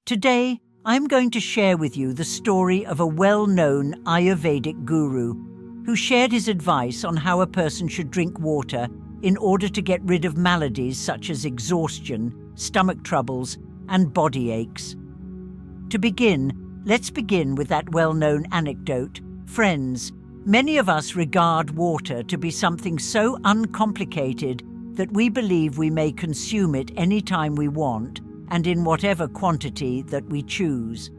Today, I'm going to share with you the story of a well-known Ayurvedic guru who shared his advice on how a person should drink water in order to get rid of maladies such as exhaustion, stomach troubles, and body aches. To begin, let's begin with that well-known anecdote. Friends, many of us regard water to be something so uncomplicated that we believe we may consume it anytime we want and in whatever quantity that we choose.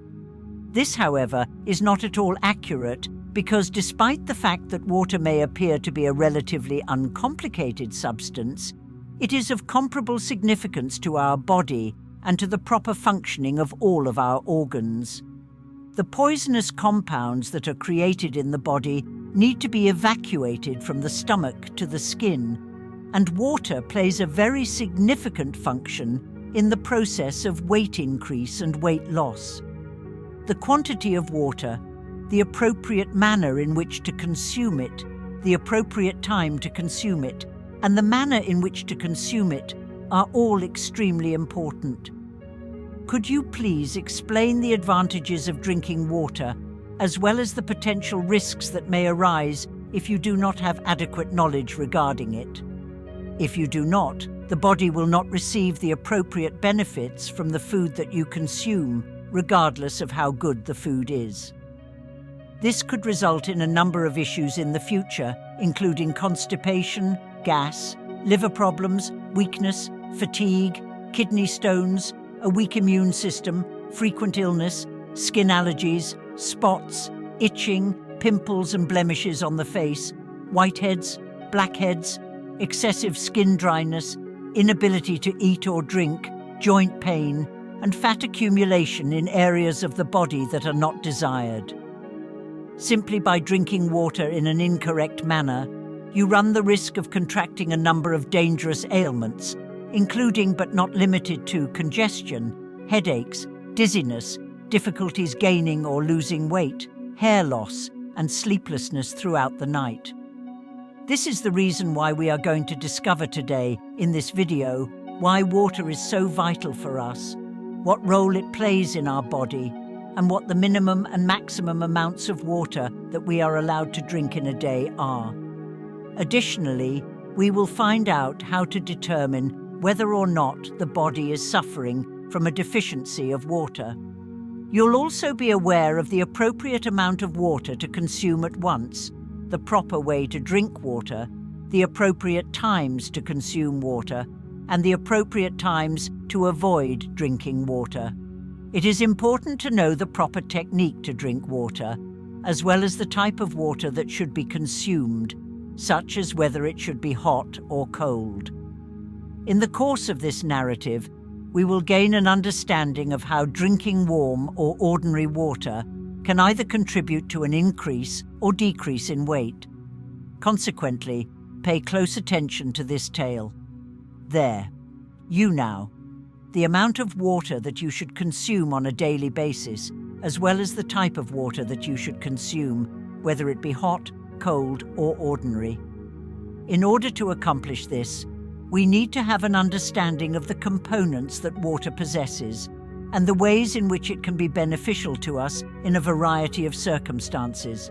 This, however, is not at all accurate because despite the fact that water may appear to be a relatively uncomplicated substance, it is of comparable significance to our body and to the proper functioning of all of our organs. The poisonous compounds that are created in the body need to be evacuated from the stomach to the skin, and water plays a very significant function in the process of weight increase and weight loss. The quantity of water, the appropriate manner in which to consume it, the appropriate time to consume it, and the manner in which to consume it are all extremely important. Could you please explain the advantages of drinking water, as well as the potential risks that may arise if you do not have adequate knowledge regarding it? If you do not, the body will not receive the appropriate benefits from the food that you consume, regardless of how good the food is. This could result in a number of issues in the future, including constipation, gas, liver problems, weakness, fatigue, kidney stones, a weak immune system, frequent illness, skin allergies, spots, itching, pimples and blemishes on the face, whiteheads, blackheads, excessive skin dryness, inability to eat or drink, joint pain, and fat accumulation in areas of the body that are not desired. Simply by drinking water in an incorrect manner, you run the risk of contracting a number of dangerous ailments, including but not limited to congestion, headaches, dizziness, difficulties gaining or losing weight, hair loss, and sleeplessness throughout the night. This is the reason why we are going to discover today, in this video, why water is so vital for us, what role it plays in our body, and what the minimum and maximum amounts of water that we are allowed to drink in a day are. Additionally, we will find out how to determine whether or not the body is suffering from a deficiency of water. You'll also be aware of the appropriate amount of water to consume at once, the proper way to drink water, the appropriate times to consume water, and the appropriate times to avoid drinking water. It is important to know the proper technique to drink water, as well as the type of water that should be consumed, such as whether it should be hot or cold. In the course of this narrative, we will gain an understanding of how drinking warm or ordinary water can either contribute to an increase or decrease in weight. Consequently, pay close attention to this tale. There, you now. The amount of water that you should consume on a daily basis, as well as the type of water that you should consume, whether it be hot, cold, or ordinary. In order to accomplish this, we need to have an understanding of the components that water possesses and the ways in which it can be beneficial to us in a variety of circumstances.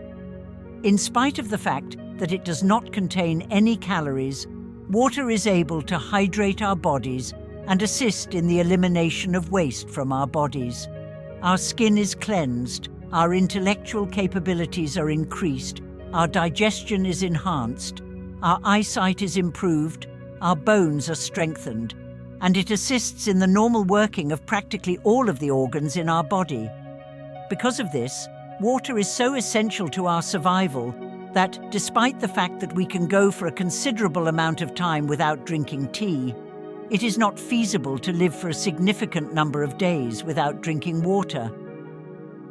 In spite of the fact that it does not contain any calories, water is able to hydrate our bodies and assist in the elimination of waste from our bodies. Our skin is cleansed, our intellectual capabilities are increased, our digestion is enhanced, our eyesight is improved, our bones are strengthened, and it assists in the normal working of practically all of the organs in our body. Because of this, water is so essential to our survival that, despite the fact that we can go for a considerable amount of time without drinking tea, it is not feasible to live for a significant number of days without drinking water.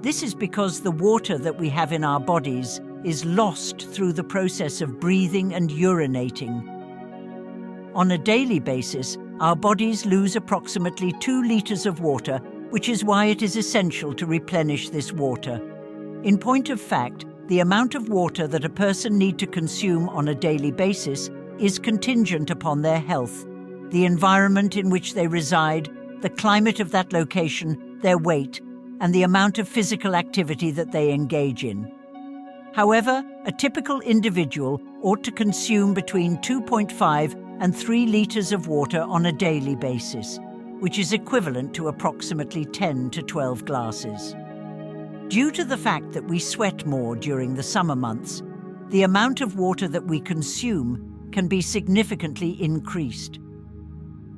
This is because the water that we have in our bodies is lost through the process of breathing and urinating. On a daily basis, our bodies lose approximately 2 liters of water, which is why it is essential to replenish this water. In point of fact, the amount of water that a person needs to consume on a daily basis is contingent upon their health, the environment in which they reside, the climate of that location, their weight, and the amount of physical activity that they engage in. However, a typical individual ought to consume between 2.5 and 3 liters of water on a daily basis, which is equivalent to approximately 10 to 12 glasses. Due to the fact that we sweat more during the summer months, the amount of water that we consume can be significantly increased.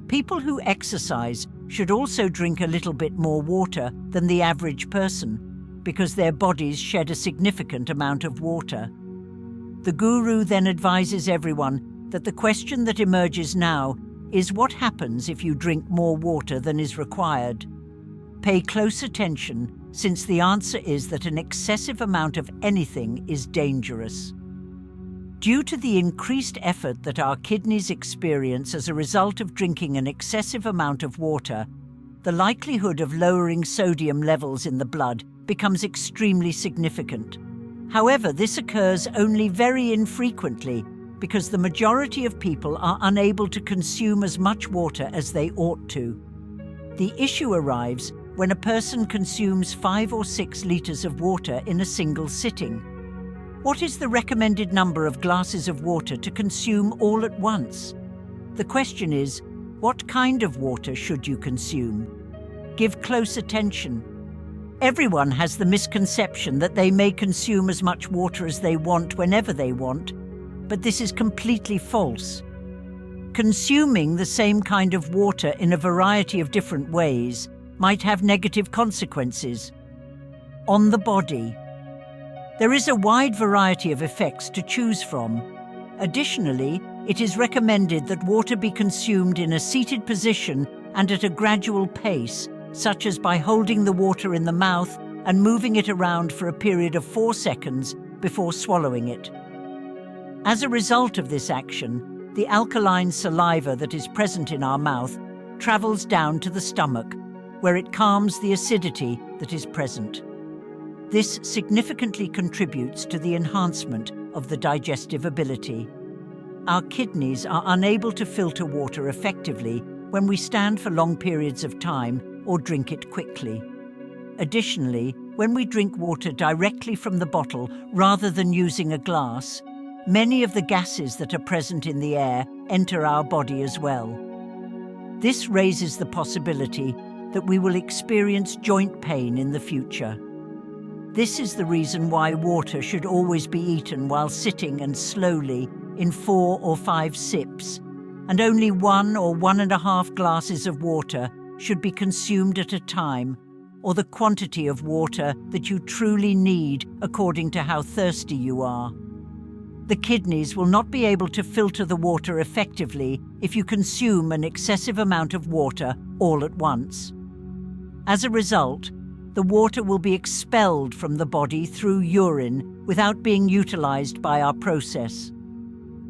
People who exercise should also drink a little bit more water than the average person, because their bodies shed a significant amount of water. The guru then advises everyone that the question that emerges now is what happens if you drink more water than is required. Pay close attention, since the answer is that an excessive amount of anything is dangerous. Due to the increased effort that our kidneys experience as a result of drinking an excessive amount of water, the likelihood of lowering sodium levels in the blood becomes extremely significant. However, this occurs only very infrequently because the majority of people are unable to consume as much water as they ought to. The issue arrives when a person consumes 5 or 6 liters of water in a single sitting. What is the recommended number of glasses of water to consume all at once? The question is, what kind of water should you consume? Give close attention. Everyone has the misconception that they may consume as much water as they want whenever they want, but this is completely false. Consuming the same kind of water in a variety of different ways might have negative consequences on the body. There is a wide variety of effects to choose from. Additionally, it is recommended that water be consumed in a seated position and at a gradual pace, such as by holding the water in the mouth and moving it around for a period of 4 seconds before swallowing it. As a result of this action, the alkaline saliva that is present in our mouth travels down to the stomach, where it calms the acidity that is present. This significantly contributes to the enhancement of the digestive ability. Our kidneys are unable to filter water effectively when we stand for long periods of time or drink it quickly. Additionally, when we drink water directly from the bottle rather than using a glass, many of the gases that are present in the air enter our body as well. This raises the possibility that we will experience joint pain in the future. This is the reason why water should always be eaten while sitting and slowly in 4 or 5 sips, and only 1 or 1.5 glasses of water should be consumed at a time, or the quantity of water that you truly need according to how thirsty you are. The kidneys will not be able to filter the water effectively if you consume an excessive amount of water all at once. As a result, the water will be expelled from the body through urine without being utilized by our process.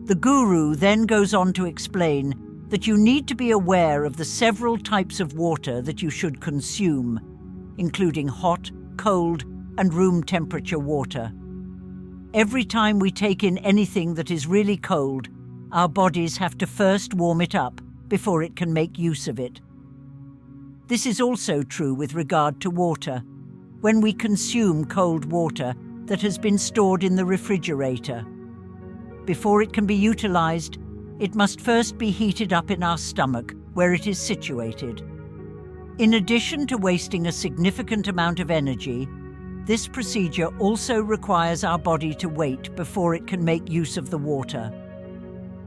The guru then goes on to explain that you need to be aware of the several types of water that you should consume, including hot, cold, and room temperature water. Every time we take in anything that is really cold, our bodies have to first warm it up before it can make use of it. This is also true with regard to water. When we consume cold water that has been stored in the refrigerator, before it can be utilized, it must first be heated up in our stomach, where it is situated. In addition to wasting a significant amount of energy, this procedure also requires our body to wait before it can make use of the water.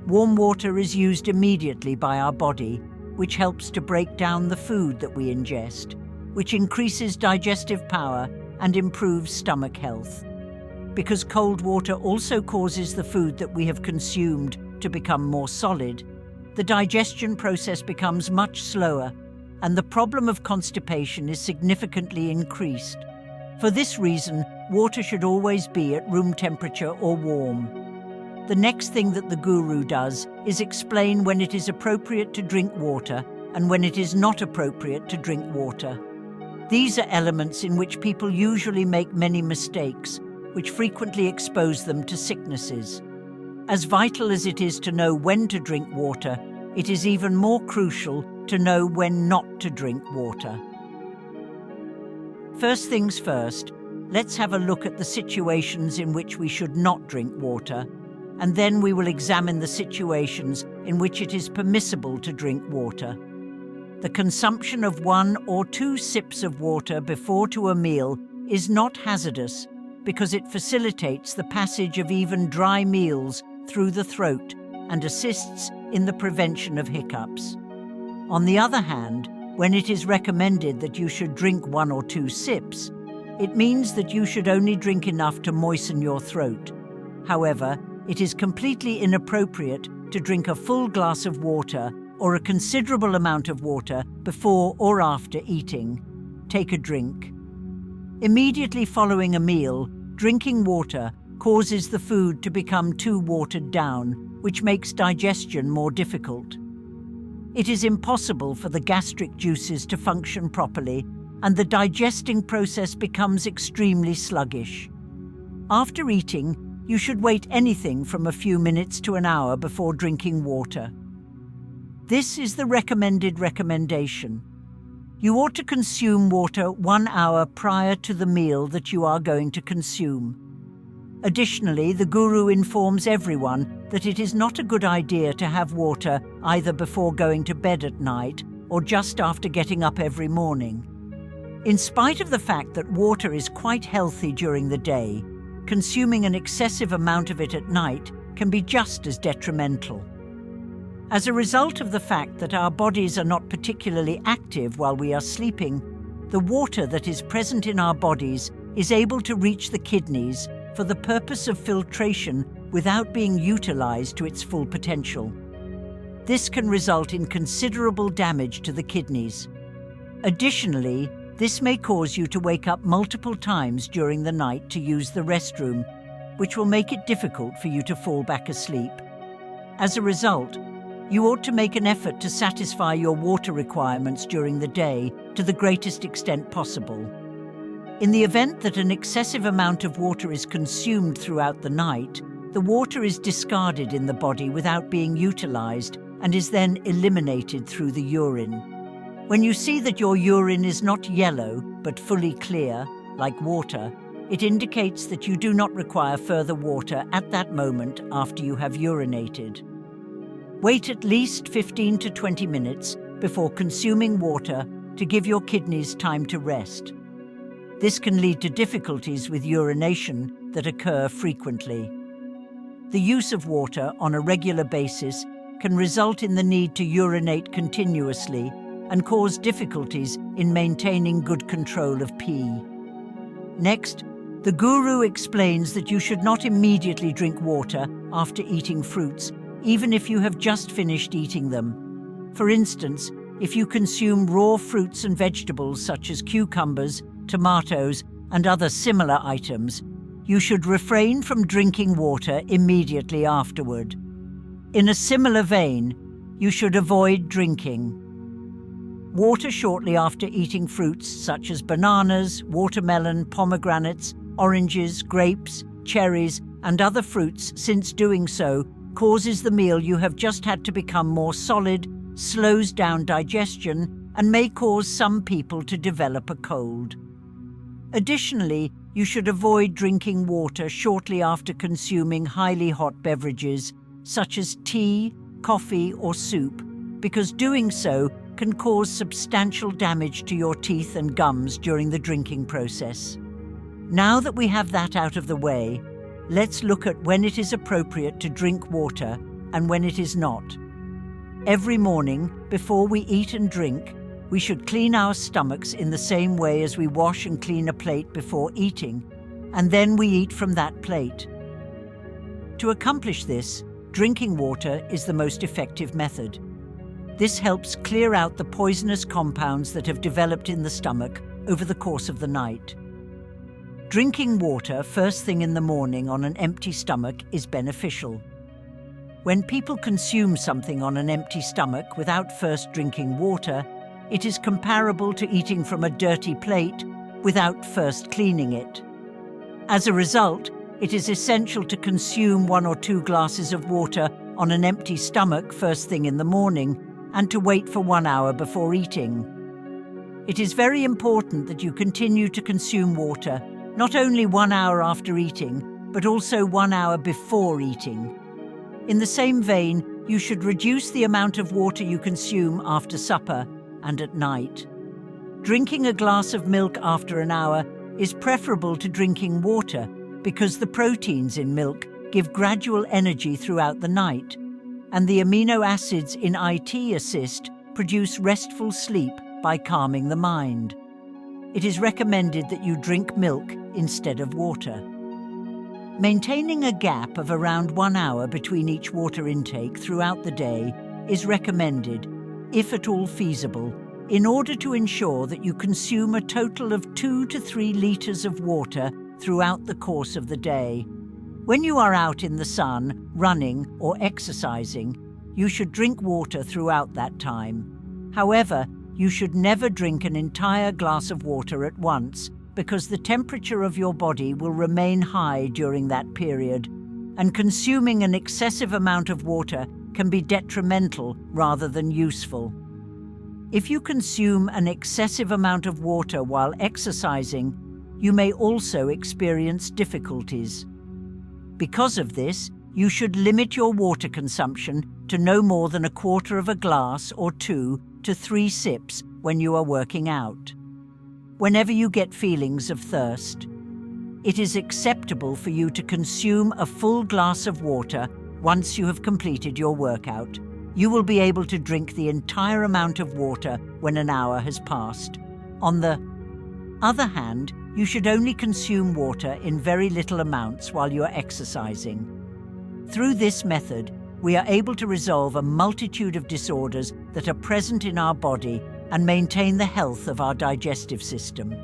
Warm water is used immediately by our body, which helps to break down the food that we ingest, which increases digestive power and improves stomach health. Because cold water also causes the food that we have consumed to become more solid, the digestion process becomes much slower, and the problem of constipation is significantly increased. For this reason, water should always be at room temperature or warm. The next thing that the guru does is explain when it is appropriate to drink water and when it is not appropriate to drink water. These are elements in which people usually make many mistakes, which frequently expose them to sicknesses. As vital as it is to know when to drink water, it is even more crucial to know when not to drink water. First things first, let's have a look at the situations in which we should not drink water, and then we will examine the situations in which it is permissible to drink water. The consumption of 1 or 2 sips of water before to a meal is not hazardous because it facilitates the passage of even dry meals through the throat and assists in the prevention of hiccups. On the other hand, when it is recommended that you should drink 1 or 2 sips, it means that you should only drink enough to moisten your throat. However, it is completely inappropriate to drink a full glass of water or a considerable amount of water before or after eating. Take a drink. Immediately following a meal, drinking water causes the food to become too watered down, which makes digestion more difficult. It is impossible for the gastric juices to function properly, and the digesting process becomes extremely sluggish. After eating, you should wait anything from a few minutes to an hour before drinking water. This is the recommendation. You ought to consume water 1 hour prior to the meal that you are going to consume. Additionally, the Guru informs everyone that it is not a good idea to have water either before going to bed at night or just after getting up every morning. In spite of the fact that water is quite healthy during the day, consuming an excessive amount of it at night can be just as detrimental. As a result of the fact that our bodies are not particularly active while we are sleeping, the water that is present in our bodies is able to reach the kidneys for the purpose of filtration without being utilized to its full potential. This can result in considerable damage to the kidneys. Additionally, this may cause you to wake up multiple times during the night to use the restroom, which will make it difficult for you to fall back asleep. As a result, you ought to make an effort to satisfy your water requirements during the day to the greatest extent possible. In the event that an excessive amount of water is consumed throughout the night, the water is discarded in the body without being utilized and is then eliminated through the urine. When you see that your urine is not yellow but fully clear, like water, it indicates that you do not require further water at that moment after you have urinated. Wait at least 15 to 20 minutes before consuming water to give your kidneys time to rest. This can lead to difficulties with urination that occur frequently. The use of water on a regular basis can result in the need to urinate continuously and cause difficulties in maintaining good control of pee. Next, the Guru explains that you should not immediately drink water after eating fruits, even if you have just finished eating them. For instance, if you consume raw fruits and vegetables such as cucumbers, tomatoes, and other similar items, you should refrain from drinking water immediately afterward. In a similar vein, you should avoid drinking water shortly after eating fruits such as bananas, watermelon, pomegranates, oranges, grapes, cherries, and other fruits, since doing so causes the meal you have just had to become more solid, slows down digestion, and may cause some people to develop a cold. Additionally, you should avoid drinking water shortly after consuming highly hot beverages such as tea, coffee, or soup, because doing so can cause substantial damage to your teeth and gums during the drinking process. Now that we have that out of the way, let's look at when it is appropriate to drink water and when it is not. Every morning, before we eat and drink, we should clean our stomachs in the same way as we wash and clean a plate before eating, and then we eat from that plate. To accomplish this, drinking water is the most effective method. This helps clear out the poisonous compounds that have developed in the stomach over the course of the night. Drinking water first thing in the morning on an empty stomach is beneficial. When people consume something on an empty stomach without first drinking water, it is comparable to eating from a dirty plate without first cleaning it. As a result, it is essential to consume 1 or 2 glasses of water on an empty stomach first thing in the morning and to wait for 1 hour before eating. It is very important that you continue to consume water, not only 1 hour after eating, but also 1 hour before eating. In the same vein, you should reduce the amount of water you consume after supper and at night. Drinking a glass of milk after an hour is preferable to drinking water because the proteins in milk give gradual energy throughout the night, and the amino acids in IT assist produce restful sleep by calming the mind. It is recommended that you drink milk instead of water. Maintaining a gap of around 1 hour between each water intake throughout the day is recommended, if at all feasible, in order to ensure that you consume a total of 2 to 3 litres of water throughout the course of the day. When you are out in the sun, running or exercising, you should drink water throughout that time. However, you should never drink an entire glass of water at once because the temperature of your body will remain high during that period, and consuming an excessive amount of water can be detrimental rather than useful. If you consume an excessive amount of water while exercising, you may also experience difficulties. Because of this, you should limit your water consumption to no more than 1/4 of a glass or 2 to 3 sips when you are working out. Whenever you get feelings of thirst, it is acceptable for you to consume a full glass of water once you have completed your workout. You will be able to drink the entire amount of water when an hour has passed. On the other hand, you should only consume water in very little amounts while you are exercising. Through this method, we are able to resolve a multitude of disorders that are present in our body and maintain the health of our digestive system.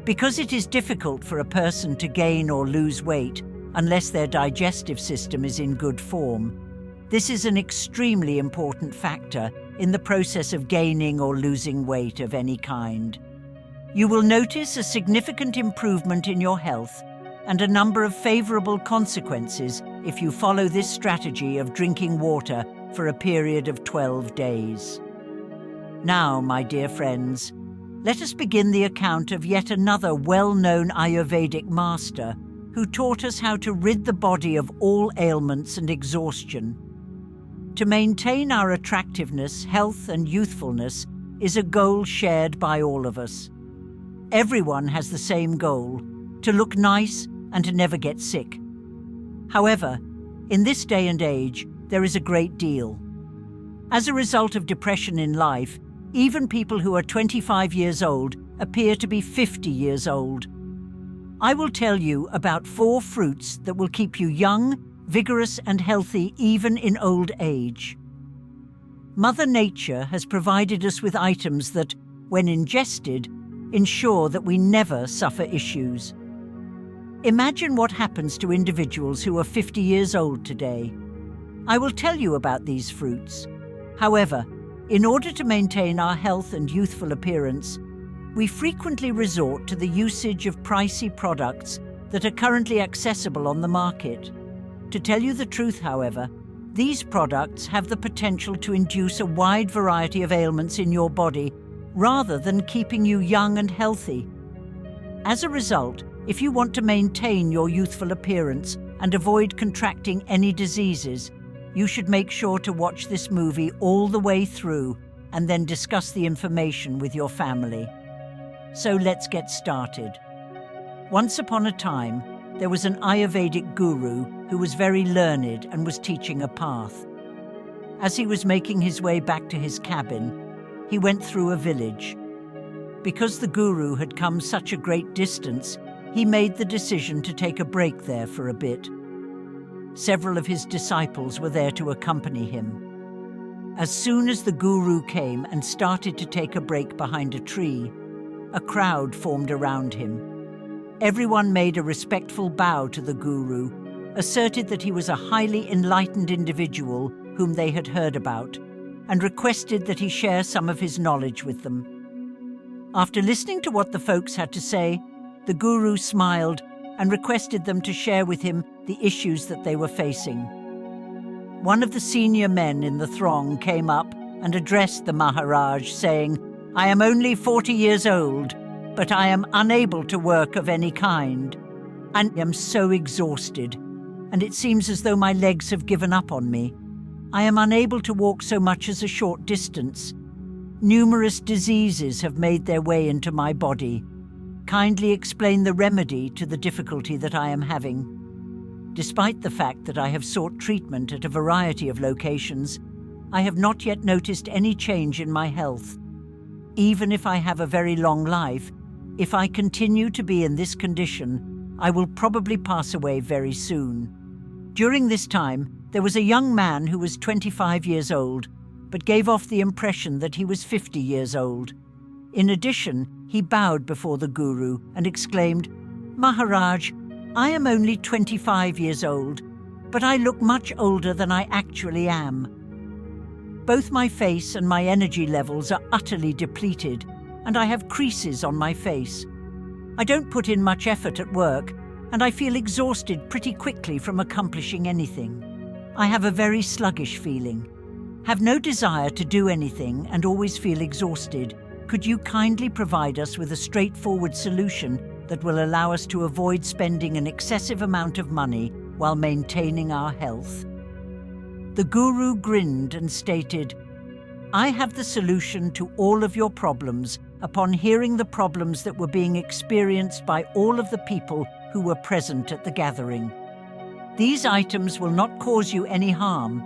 Because it is difficult for a person to gain or lose weight unless their digestive system is in good form, this is an extremely important factor in the process of gaining or losing weight of any kind. You will notice a significant improvement in your health and a number of favorable consequences if you follow this strategy of drinking water for a period of 12 days. Now, my dear friends, let us begin the account of yet another well-known Ayurvedic master who taught us how to rid the body of all ailments and exhaustion. To maintain our attractiveness, health, and youthfulness is a goal shared by all of us. Everyone has the same goal, to look nice and to never get sick. However, in this day and age, there is a great deal. As a result of depression in life, even people who are 25 years old appear to be 50 years old. I will tell you about 4 fruits that will keep you young, vigorous, and healthy even in old age. Mother Nature has provided us with items that, when ingested, ensure that we never suffer issues. Imagine what happens to individuals who are 50 years old today. I will tell you about these fruits. However, in order to maintain our health and youthful appearance, we frequently resort to the usage of pricey products that are currently accessible on the market. To tell you the truth, however, these products have the potential to induce a wide variety of ailments in your body rather than keeping you young and healthy. As a result, if you want to maintain your youthful appearance and avoid contracting any diseases, you should make sure to watch this movie all the way through and then discuss the information with your family. So let's get started. Once upon a time, there was an Ayurvedic guru who was very learned and was teaching a path. As he was making his way back to his cabin, he went through a village. Because the guru had come such a great distance, he made the decision to take a break there for a bit. Several of his disciples were there to accompany him. As soon as the guru came and started to take a break behind a tree, a crowd formed around him. Everyone made a respectful bow to the guru, asserted that he was a highly enlightened individual whom they had heard about, and requested that he share some of his knowledge with them. After listening to what the folks had to say, the guru smiled and requested them to share with him the issues that they were facing. One of the senior men in the throng came up and addressed the Maharaj, saying, I am only 40 years old, but I am unable to work of any kind. I am so exhausted, and it seems as though my legs have given up on me. I am unable to walk so much as a short distance. Numerous diseases have made their way into my body. Kindly explain the remedy to the difficulty that I am having. Despite the fact that I have sought treatment at a variety of locations, I have not yet noticed any change in my health. Even if I have a very long life, if I continue to be in this condition, I will probably pass away very soon. During this time, there was a young man who was 25 years old, but gave off the impression that he was 50 years old. In addition, he bowed before the Guru and exclaimed, "Maharaj, I am only 25 years old, but I look much older than I actually am. Both my face and my energy levels are utterly depleted, and I have creases on my face. I don't put in much effort at work, and I feel exhausted pretty quickly from accomplishing anything. I have a very sluggish feeling. Have no desire to do anything and always feel exhausted. Could you kindly provide us with a straightforward solution that will allow us to avoid spending an excessive amount of money while maintaining our health?" The Guru grinned and stated, "I have the solution to all of your problems upon hearing the problems that were being experienced by all of the people who were present at the gathering. These items will not cause you any harm,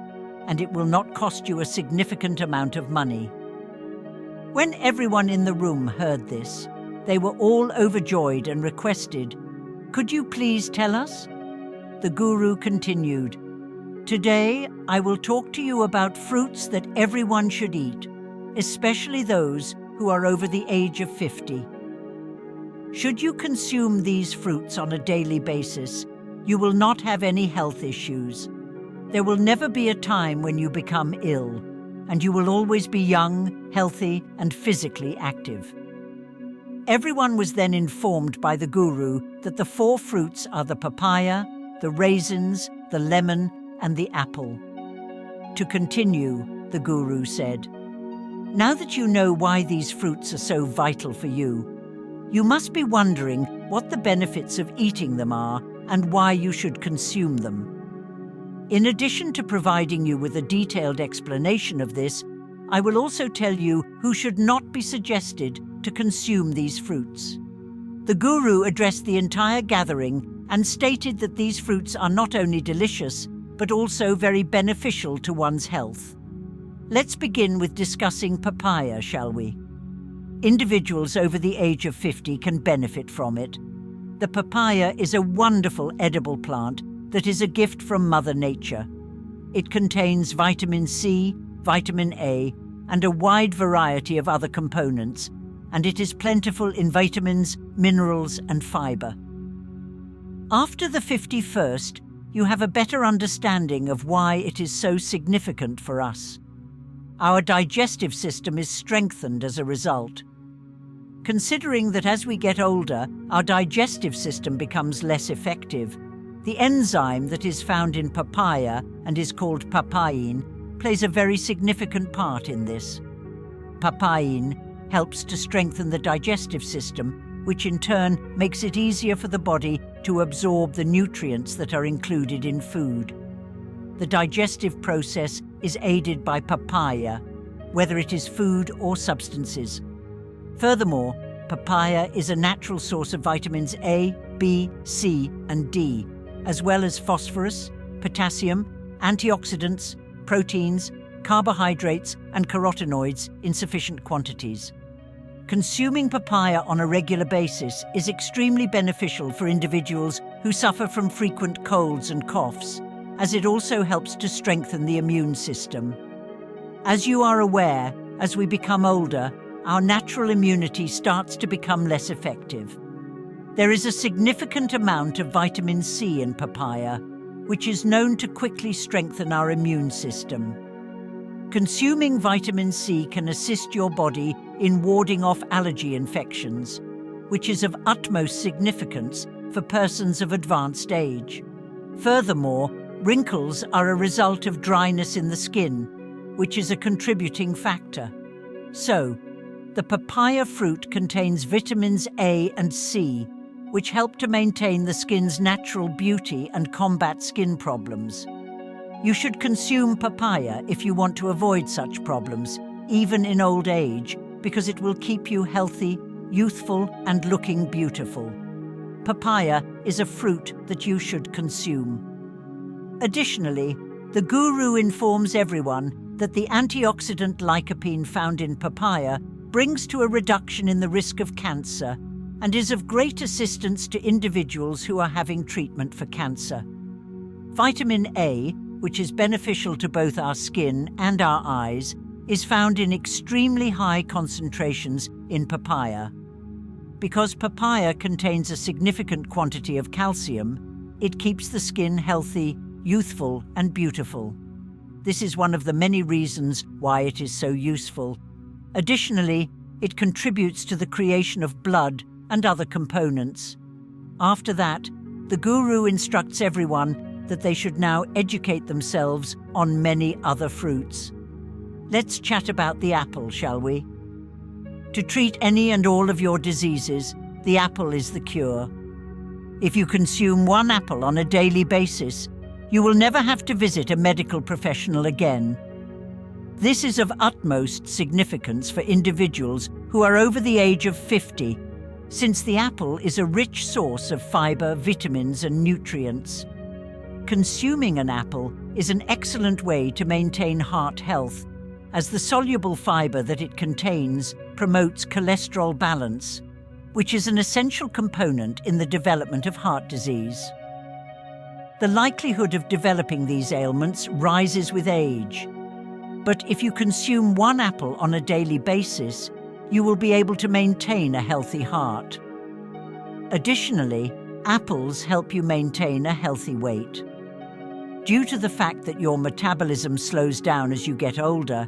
and it will not cost you a significant amount of money." When everyone in the room heard this, they were all overjoyed and requested, "Could you please tell us?" The Guru continued, "Today I will talk to you about fruits that everyone should eat, especially those who are over the age of 50. Should you consume these fruits on a daily basis, you will not have any health issues. There will never be a time when you become ill, and you will always be young, healthy, and physically active." Everyone was then informed by the Guru that the 4 fruits are the papaya, the raisins, the lemon, and the apple. To continue, the Guru said, "Now that you know why these fruits are so vital for you, you must be wondering what the benefits of eating them are and why you should consume them. In addition to providing you with a detailed explanation of this, I will also tell you who should not be suggested to consume these fruits." The Guru addressed the entire gathering and stated that these fruits are not only delicious, but also very beneficial to one's health. Let's begin with discussing papaya, shall we? Individuals over the age of 50 can benefit from it. The papaya is a wonderful edible plant that is a gift from Mother Nature. It contains vitamin C, vitamin A, and a wide variety of other components, and it is plentiful in vitamins, minerals, and fiber. After the 51st, you have a better understanding of why it is so significant for us. Our digestive system is strengthened as a result. Considering that as we get older, our digestive system becomes less effective, the enzyme that is found in papaya and is called papain plays a very significant part in this. Papain helps to strengthen the digestive system, which in turn makes it easier for the body to absorb the nutrients that are included in food. The digestive process is aided by papaya, whether it is food or substances. Furthermore, papaya is a natural source of vitamins A, B, C, and D, as well as phosphorus, potassium, antioxidants, proteins, carbohydrates, and carotenoids in sufficient quantities. Consuming papaya on a regular basis is extremely beneficial for individuals who suffer from frequent colds and coughs, as it also helps to strengthen the immune system. As you are aware, as we become older, our natural immunity starts to become less effective. There is a significant amount of vitamin C in papaya, which is known to quickly strengthen our immune system. Consuming vitamin C can assist your body in warding off allergy infections, which is of utmost significance for persons of advanced age. Furthermore, wrinkles are a result of dryness in the skin, which is a contributing factor. So, The papaya fruit contains vitamins A and C, which help to maintain the skin's natural beauty and combat skin problems. You should consume papaya if you want to avoid such problems, even in old age, because it will keep you healthy, youthful, and looking beautiful. Papaya is a fruit that you should consume. Additionally, the guru informs everyone that the antioxidant lycopene found in papaya brings to a reduction in the risk of cancer and is of great assistance to individuals who are having treatment for cancer. Vitamin A, which is beneficial to both our skin and our eyes, is found in extremely high concentrations in papaya. Because papaya contains a significant quantity of calcium, it keeps the skin healthy, youthful, and beautiful. This is one of the many reasons why it is so useful. Additionally, it contributes to the creation of blood and other components. After that, the guru instructs everyone that they should now educate themselves on many other fruits. Let's chat about the apple, shall we? To treat any and all of your diseases, the apple is the cure. If you consume one apple on a daily basis, you will never have to visit a medical professional again. This is of utmost significance for individuals who are over the age of 50, since the apple is a rich source of fiber, vitamins, and nutrients. Consuming an apple is an excellent way to maintain heart health, as the soluble fiber that it contains promotes cholesterol balance, which is an essential component in the development of heart disease. The likelihood of developing these ailments rises with age, but if you consume one apple on a daily basis, you will be able to maintain a healthy heart. Additionally, apples help you maintain a healthy weight. Due to the fact that your metabolism slows down as you get older,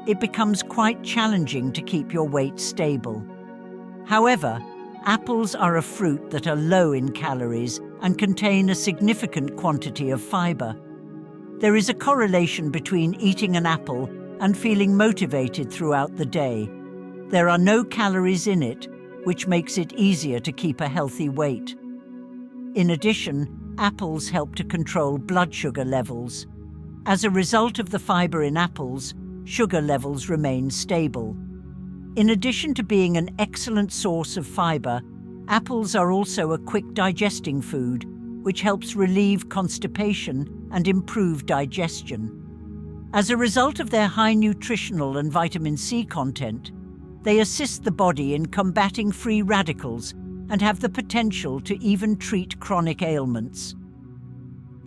it becomes quite challenging to keep your weight stable. However, apples are a fruit that are low in calories and contain a significant quantity of fiber. There is a correlation between eating an apple and feeling motivated throughout the day. There are no calories in it, which makes it easier to keep a healthy weight. In addition, apples help to control blood sugar levels. As a result of the fiber in apples, sugar levels remain stable. In addition to being an excellent source of fiber, apples are also a quick digesting food, which helps relieve constipation and improve digestion. As a result of their high nutritional and vitamin C content, they assist the body in combating free radicals and have the potential to even treat chronic ailments.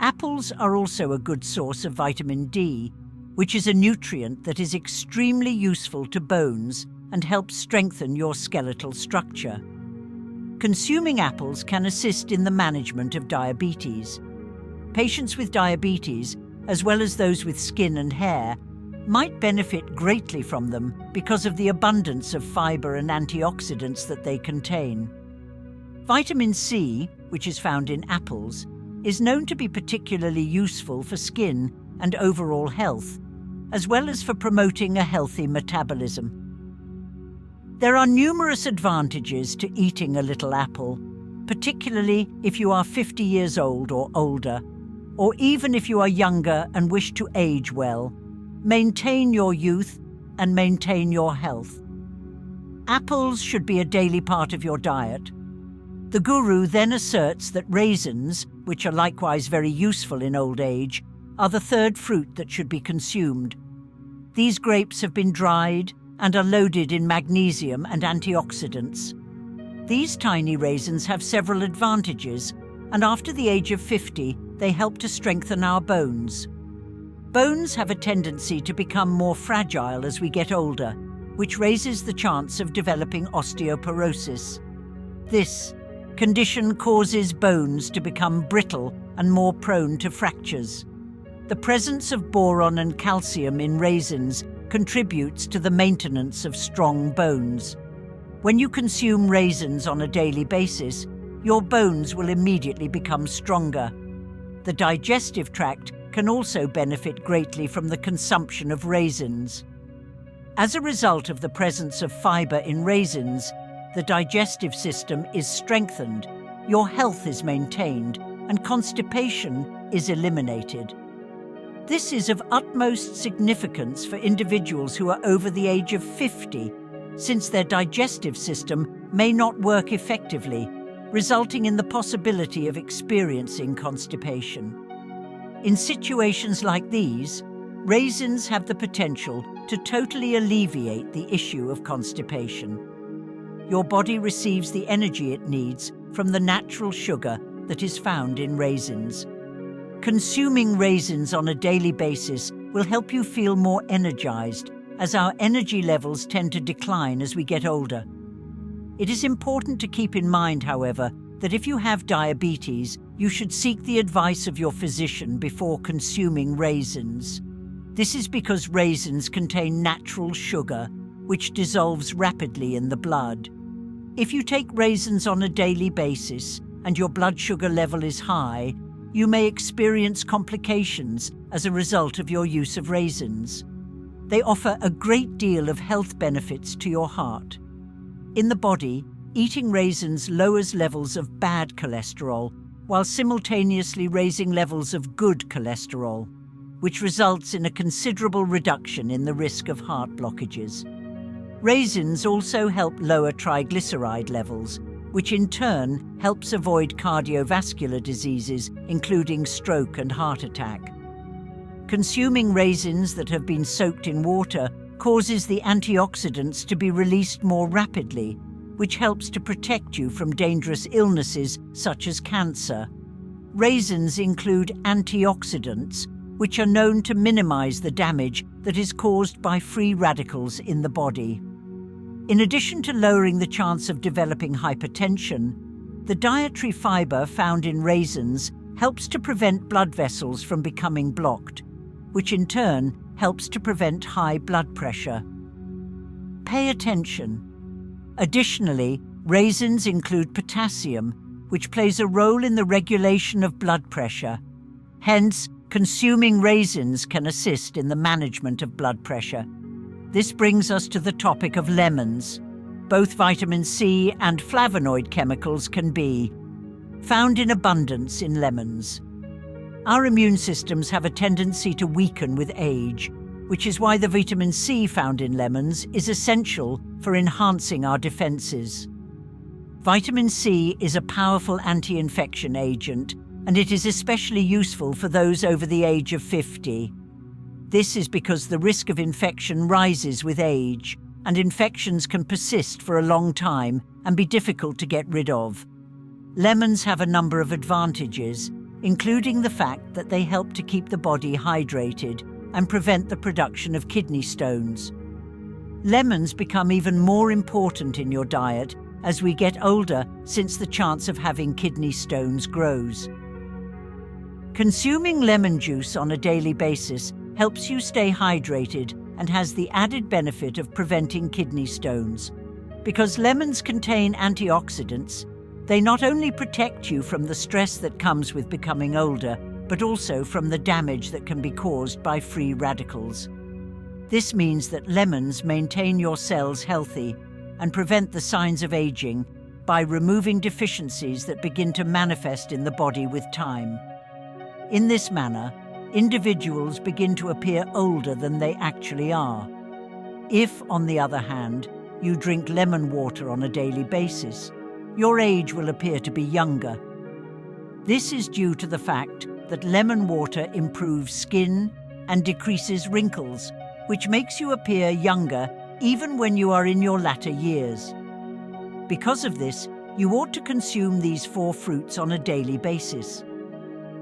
Apples are also a good source of vitamin D, which is a nutrient that is extremely useful to bones and helps strengthen your skeletal structure. Consuming apples can assist in the management of diabetes. Patients with diabetes, as well as those with skin and hair, might benefit greatly from them because of the abundance of fiber and antioxidants that they contain. Vitamin C, which is found in apples, is known to be particularly useful for skin and overall health, as well as for promoting a healthy metabolism. There are numerous advantages to eating a little apple, particularly if you are 50 years old or older, or even if you are younger and wish to age well, maintain your youth, and maintain your health. Apples should be a daily part of your diet. The guru then asserts that raisins, which are likewise very useful in old age, are the third fruit that should be consumed. These grapes have been dried and are loaded in magnesium and antioxidants. These tiny raisins have several advantages, and after the age of 50, they help to strengthen our bones. Bones have a tendency to become more fragile as we get older, which raises the chance of developing osteoporosis. This condition causes bones to become brittle and more prone to fractures. The presence of boron and calcium in raisins contributes to the maintenance of strong bones. When you consume raisins on a daily basis, your bones will immediately become stronger. The digestive tract can also benefit greatly from the consumption of raisins. As a result of the presence of fiber in raisins, the digestive system is strengthened, your health is maintained, and constipation is eliminated. This is of utmost significance for individuals who are over the age of 50, since their digestive system may not work effectively, resulting in the possibility of experiencing constipation. In situations like these, raisins have the potential to totally alleviate the issue of constipation. Your body receives the energy it needs from the natural sugar that is found in raisins. Consuming raisins on a daily basis will help you feel more energized, as our energy levels tend to decline as we get older. It is important to keep in mind, however, that if you have diabetes, you should seek the advice of your physician before consuming raisins. This is because raisins contain natural sugar, which dissolves rapidly in the blood. If you take raisins on a daily basis and your blood sugar level is high, you may experience complications as a result of your use of raisins. They offer a great deal of health benefits to your heart. In the body, eating raisins lowers levels of bad cholesterol while simultaneously raising levels of good cholesterol, which results in a considerable reduction in the risk of heart blockages. Raisins also help lower triglyceride levels, which in turn helps avoid cardiovascular diseases, including stroke and heart attack. Consuming raisins that have been soaked in water causes the antioxidants to be released more rapidly, which helps to protect you from dangerous illnesses such as cancer. Raisins include antioxidants, which are known to minimize the damage that is caused by free radicals in the body. In addition to lowering the chance of developing hypertension, the dietary fiber found in raisins helps to prevent blood vessels from becoming blocked, which in turn helps to prevent high blood pressure. Pay attention. Additionally, raisins include potassium, which plays a role in the regulation of blood pressure. Hence, consuming raisins can assist in the management of blood pressure. This brings us to the topic of lemons. Both vitamin C and flavonoid chemicals can be found in abundance in lemons. Our immune systems have a tendency to weaken with age, which is why the vitamin C found in lemons is essential for enhancing our defenses. Vitamin C is a powerful anti-infection agent, and it is especially useful for those over the age of 50. This is because the risk of infection rises with age, and infections can persist for a long time and be difficult to get rid of. Lemons have a number of advantages, including the fact that they help to keep the body hydrated and prevent the production of kidney stones. Lemons become even more important in your diet as we get older, since the chance of having kidney stones grows. Consuming lemon juice on a daily basis helps you stay hydrated and has the added benefit of preventing kidney stones. Because lemons contain antioxidants, they not only protect you from the stress that comes with becoming older, but also from the damage that can be caused by free radicals. This means that lemons maintain your cells healthy and prevent the signs of aging by removing deficiencies that begin to manifest in the body with time. In this manner, individuals begin to appear older than they actually are. If, on the other hand, you drink lemon water on a daily basis, your age will appear to be younger. This is due to the fact that lemon water improves skin and decreases wrinkles, which makes you appear younger even when you are in your latter years. Because of this, you ought to consume these 4 fruits on a daily basis.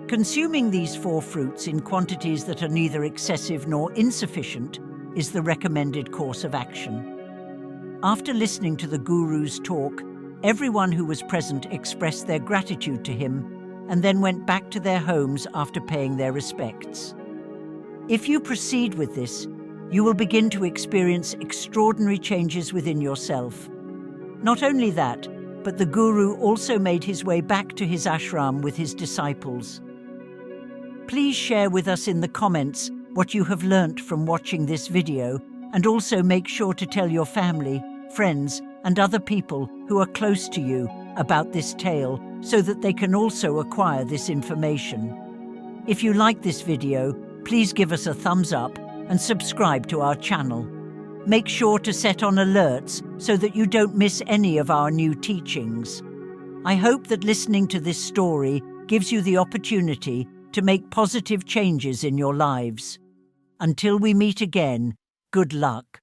Consuming these 4 fruits in quantities that are neither excessive nor insufficient is the recommended course of action. After listening to the Guru's talk, everyone who was present expressed their gratitude to him and then went back to their homes after paying their respects. If you proceed with this, you will begin to experience extraordinary changes within yourself. Not only that, but the Guru also made his way back to his ashram with his disciples. Please share with us in the comments what you have learnt from watching this video And also make sure to tell your family, friends, and other people who are close to you about this tale so that they can also acquire this information. If you like this video, please give us a thumbs up and subscribe to our channel. Make sure to set on alerts so that you don't miss any of our new teachings. I hope that listening to this story gives you the opportunity to make positive changes in your lives. Until we meet again, good luck.